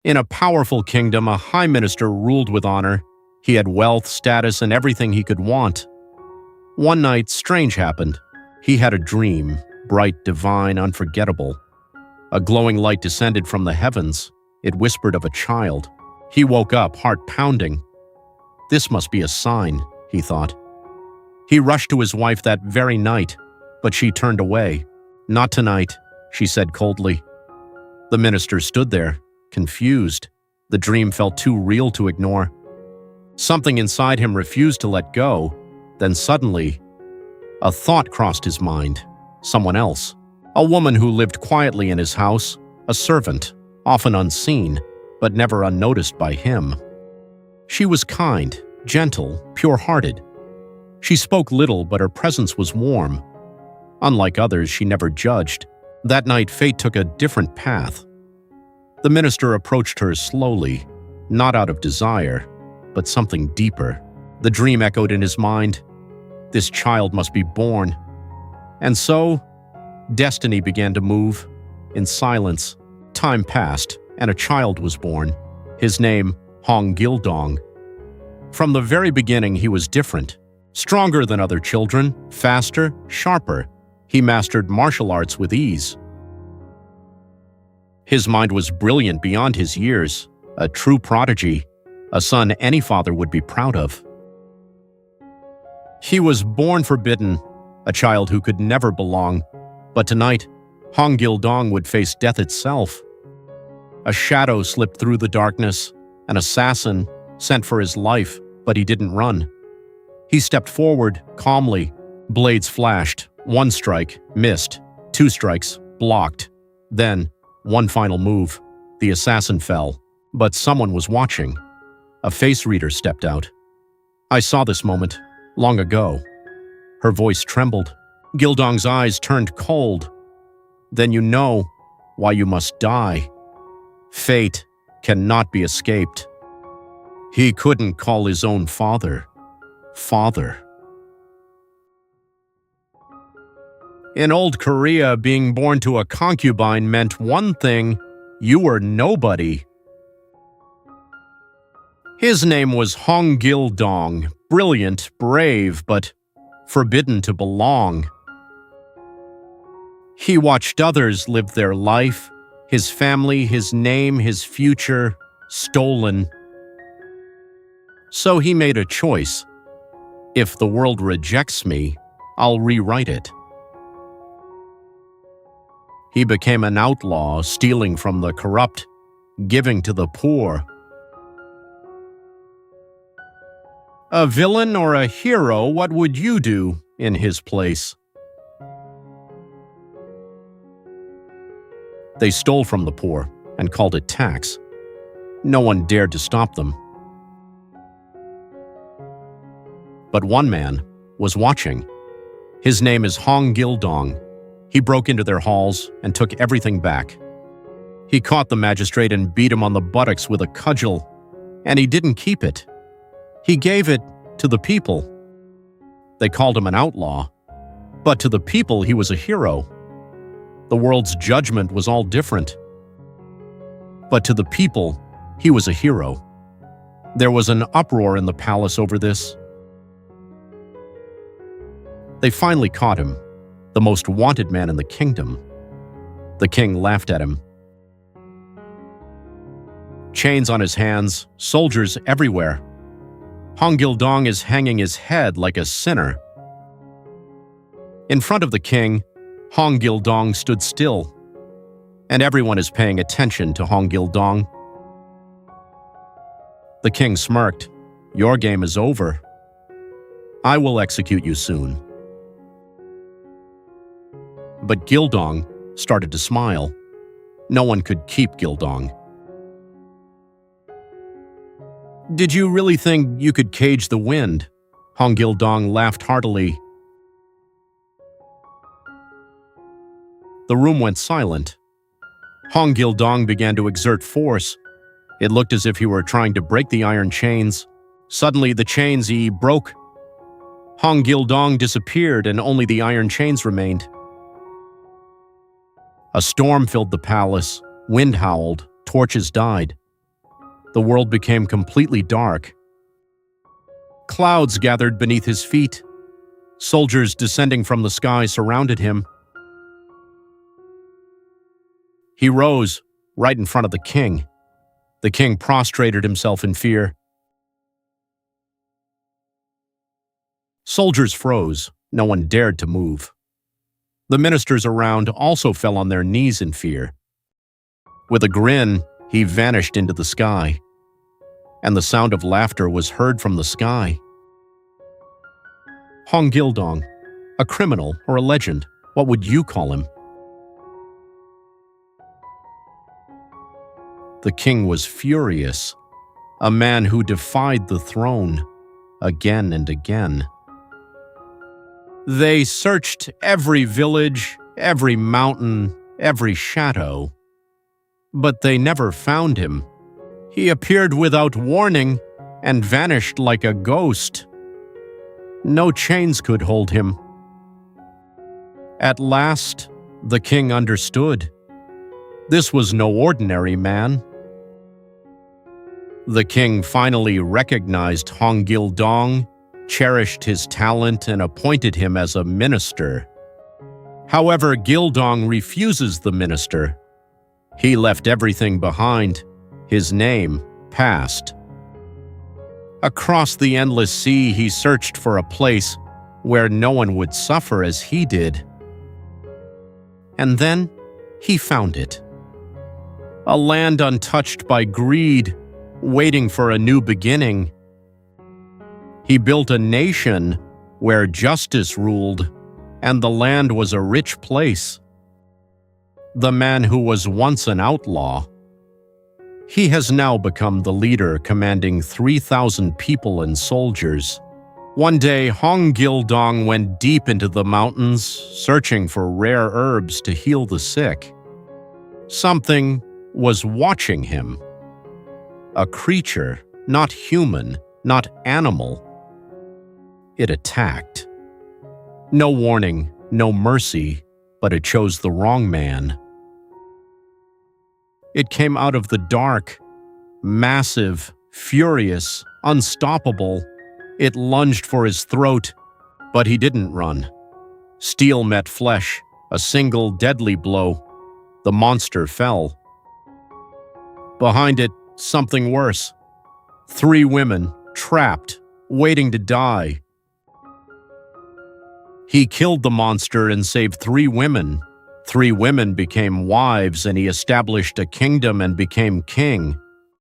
In a powerful kingdom, a high minister ruled with honor. He had wealth, status, and everything he could want. One night, strange happened. He had a dream, bright, divine, unforgettable. A glowing light descended from the heavens. It whispered of a child. He woke up, heart pounding. This must be a sign, he thought. He rushed to his wife that very night, but she turned away. Not tonight, she said coldly. The minister stood there, confused. The dream felt too real to ignore. Something inside him refused to let go. Then suddenly, a thought crossed his mind. Someone else. A woman who lived quietly in his house, a servant, often unseen, but never unnoticed by him. She was kind, gentle, pure-hearted. She spoke little, but her presence was warm. Unlike others, she never judged. That night, fate took a different path. The minister approached her slowly, not out of desire, but something deeper. The dream echoed in his mind. This child must be born. And so, destiny began to move. In silence, time passed, and a child was born. His name, Gil-dong. From the very beginning, he was different. Stronger than other children, faster, sharper. He mastered martial arts with ease. His mind was brilliant beyond his years, a true prodigy, a son any father would be proud of. He was born forbidden, a child who could never belong. But tonight, Gil-dong would face death itself. A shadow slipped through the darkness, an assassin sent for his life, but he didn't run. He stepped forward, calmly. Blades flashed. One strike, missed. Two strikes, blocked. Then, one final move. The assassin fell. But someone was watching. A face reader stepped out. I saw this moment, long ago. Her voice trembled. Gil-dong's eyes turned cold. Then you know why you must die. Fate cannot be escaped. He couldn't call his own father, father. In old Korea, being born to a concubine meant one thing: you were nobody. His name was Gil-dong, brilliant, brave, but forbidden to belong. He watched others live their life, his family, his name, his future, stolen. So he made a choice. If the world rejects me, I'll rewrite it. He became an outlaw, stealing from the corrupt, giving to the poor. A villain or a hero, what would you do in his place? They stole from the poor and called it tax. No one dared to stop them. But one man was watching. His name is Gil-dong. He broke into their halls and took everything back. He caught the magistrate and beat him on the buttocks with a cudgel, and he didn't keep it. He gave it to the people. They called him an outlaw, but to the people he was a hero. The world's judgment was all different. But to the people, he was a hero. There was an uproar in the palace over this. They finally caught him, the most wanted man in the kingdom. The king laughed at him. Chains on his hands, soldiers everywhere. Gil-dong is hanging his head like a sinner. In front of the king, Gil-dong stood still, and everyone is paying attention to Gil-dong. The king smirked. Your game is over. I will execute you soon. But Gil-dong started to smile. No one could keep Gil-dong. Did you really think you could cage the wind? Gil-dong laughed heartily. The room went silent. Gil-dong began to exert force. It looked as if he were trying to break the iron chains. Suddenly, the chains he broke. Gil-dong disappeared and only the iron chains remained. A storm filled the palace. Wind howled. Torches died. The world became completely dark. Clouds gathered beneath his feet. Soldiers descending from the sky surrounded him. He rose right in front of the king. The king prostrated himself in fear. Soldiers froze. No one dared to move. The ministers around also fell on their knees in fear. With a grin, he vanished into the sky, and the sound of laughter was heard from the sky. Gil-dong, a criminal or a legend, what would you call him? The king was furious, a man who defied the throne again and again. They searched every village, every mountain, every shadow, but they never found him. He appeared without warning and vanished like a ghost. No chains could hold him. At last, the king understood. This was no ordinary man. The king finally recognized Gil-dong, cherished his talent, and appointed him as a minister. However, Gil-dong refuses the minister. He left everything behind, his name past. Across the endless sea, he searched for a place where no one would suffer as he did. And then he found it. A land untouched by greed, waiting for a new beginning. He built a nation where justice ruled, and the land was a rich place. The man who was once an outlaw, he has now become the leader commanding 3,000 people and soldiers. One day, Gil-dong went deep into the mountains, searching for rare herbs to heal the sick. Something was watching him. A creature, not human, not animal. It attacked. No warning, no mercy, but it chose the wrong man. It came out of the dark, massive, furious, unstoppable. It lunged for his throat, but he didn't run. Steel met flesh, a single deadly blow. The monster fell. Behind it, something worse. 3 women, trapped, waiting to die. He killed the monster and saved 3 women. 3 women became wives, and he established a kingdom and became king.